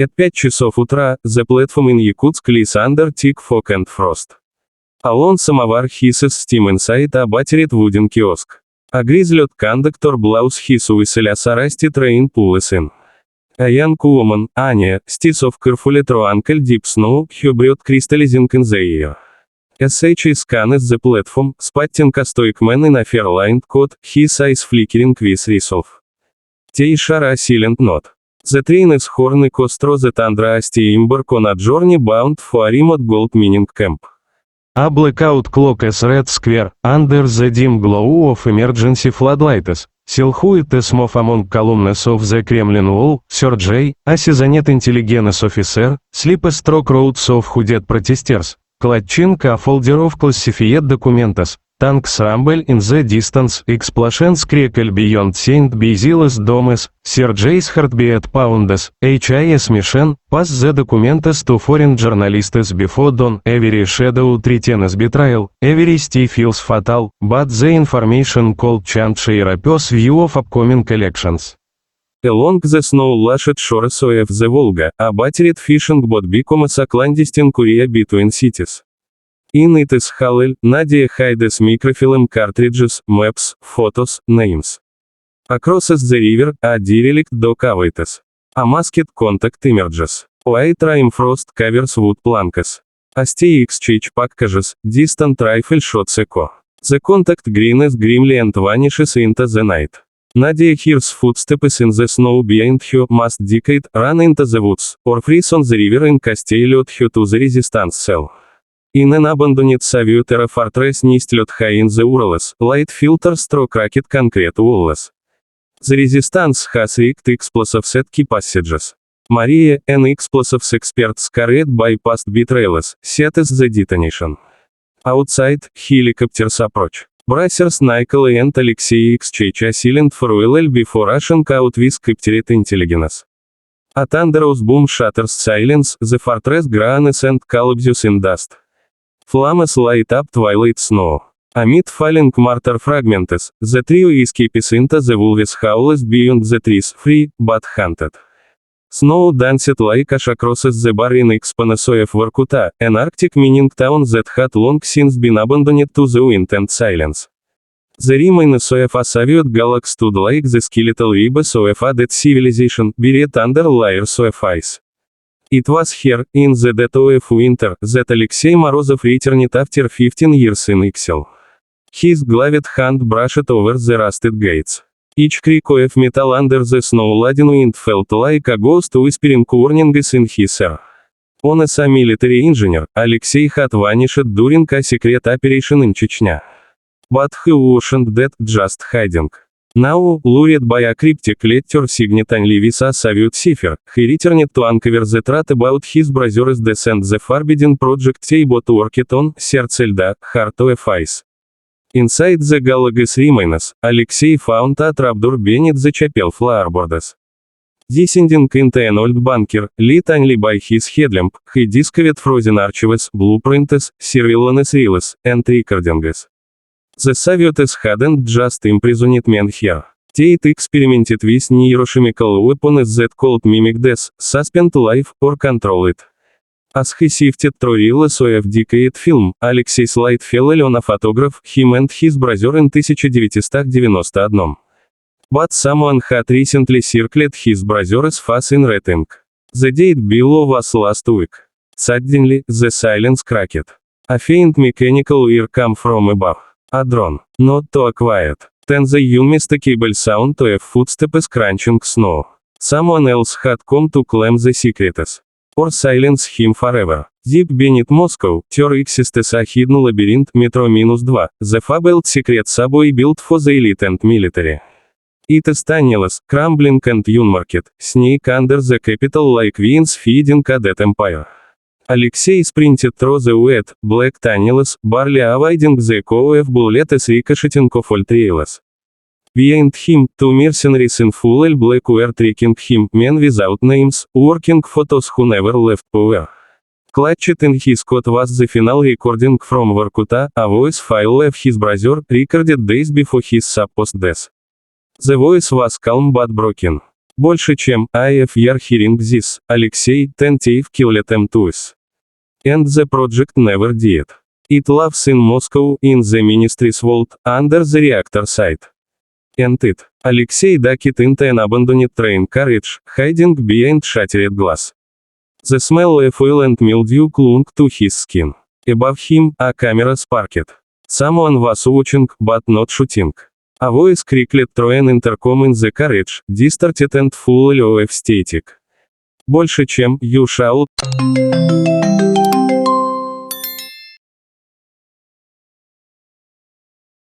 At 5 часов утра, the platform in Yakutsk is under thick fog and frost. A lone samovar hisses steam inside a battered wooden kiosk. A grizzled conductor blows his whistle as a rusty train pulls in. A young woman, Anya, steers off carefully through ankle-deep snow, her breath crystallizing in the air. As she scans the platform, spotting a stoic man in a fur-lined coat, his eyes flickering with resolve. They share a silent note. The train is horror through the tundra as they embark on a journey bound for a remote gold mining camp. A blackout clock is red square, under the dim glow of emergency floodlights. Silhouettes move among columns of the Kremlin wall, Sergei, a seasoned intelligence officer, sleep stroke roads of hooded protesters, clutching a folder of classified documents. Tanks rumble in the distance, explosions crackle beyond Saint Basil's domes, Sergei's heartbeat pounds, HIS mission, pass the documents to foreign journalists before dawn, every shadow threatens betrayal, every stay feels fatal, but the information could change Europe's view of upcoming elections. Along the snow-lashed shores of the Volga, a battered fishing boat becomes a clandestine courier between cities. In it is Halil, Nadia hides microfilm cartridges, maps, photos, names. Across the river, a derelict dock awaits. A masked contact emerges. White rime frost covers wood planks. As they exchange packages, distant rifle shots echo. The contact grins grimly and vanishes into the night. Nadia hears footsteps in the snow behind her, must decide, run into the woods, or freeze on the river in case lead her to the resistance cell. In an abandoned Soviet era fortress nestled high in the Urals, light filters through cracked concrete walls. The resistance has rigged explosives at key passages. Maria, an explosives expert scarred by past betrayals, sets the detonation. Outside, helicopters approach. Bracers Nikolai and Alexei exchange a silent farewell before rushing out with captured intelligence. A thunderous boom shatters silence, the fortress groans and collapses in dust. Flames light up twilight snow. Amid falling mortar fragments, the trio escapes into the wolves' howls beyond the trees, free, but hunted. Snow danced like ash across the barren expanse of Vorkuta, an Arctic mining town that had long since been abandoned to the wind and silence. The remains of a Soviet galaxy stood like the skeletal ribs of a dead civilization, buried under layers of ice. It was here, in the dead of winter, that Alexei Morozov returned after 15 years in exile. His gloved hand brushed over the rusted gates. Each creak of metal under the snow-laden wind felt like a ghost whispering warnings in his ear. As a military engineer, Alexei had vanished during a secret operation in Chechnya. But he wasn't dead, just hiding. Now, lured by a cryptic letter signed only with a Soviet cipher, he returned to uncover the truth about his brother's death and the forbidden project they both worked on, Сердце льда, Heart of Ice. Inside the galaxy's remains, Alexei found a trapdoor beneath the chapel floorboards. Descending into an old bunker, lit only by his headlamp, he discovered frozen archives, blueprints, surveillance reels, and recordings. The Soviets hadn't just imprisoned men here. They experimented with neurochemical weapons that could mimic death, suspend life, or control it. As he sifted through reels of decayed film, Alexei's light fell on a photograph, him and his brother in 1991. But someone had recently circled his brother's face in red ink. The date below was last week. Suddenly, the silence cracked. A faint mechanical ear came from above. A drone. Not too quiet. Then the unmistakable sound of footsteps crunching snow. Someone else had come to claim the secrets. Or silence him forever. Deep beneath Moscow, there exists a hidden labyrinth, Metro-2, the fabled secret subway built for the elite and military. It is tunnelless, crumbling and unmarked, snake under the capital like veins feeding a dead empire. Alexei sprinted through the wet, black tunnels, barely avoiding the echo of bullets ricocheting off all trails. Behind him, two mercenaries in full black were tracking him, men without names, working photos who never left power. Clutched in his coat was the final recording from Vorkuta, a voice file of his brother, recorded days before his supposed death. The voice was calm but broken. Больше чем, if you're hearing this, Алексей, Tentiev killed them twice. And the project never did. It lives in Moscow, in the ministry's vault, under the reactor site. And it. Алексей ducked into an abandoned train carriage, hiding behind shattered glass. The smell of oil and mildew clung to his skin. Above him, a camera sparkled. Someone was watching, but not shooting. A voice crackled through an intercom in the carriage, distorted and full of static. Больше чем, you shout.